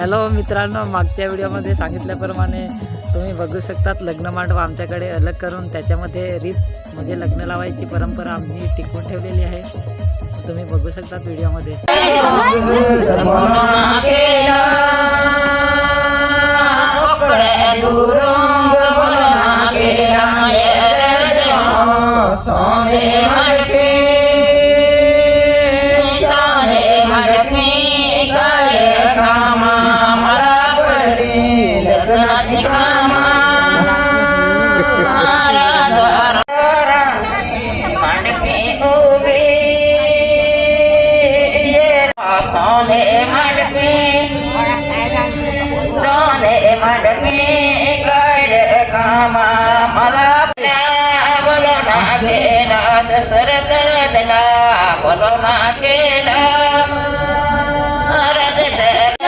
Hello मित्रांनो, मागच्या व्हिडिओमध्ये सांगितल्याप्रमाणे तुम्ही बघू शकतात लग्न मांडव आमच्याकडे अलग करून त्याच्यामध्ये रीत म्हणजे लग्न लावायची परंपरा आम्ही टिकवून ठेवलेली आहे. तुम्ही बघू शकतात व्हिडिओमध्ये. दशरथ बोलना केला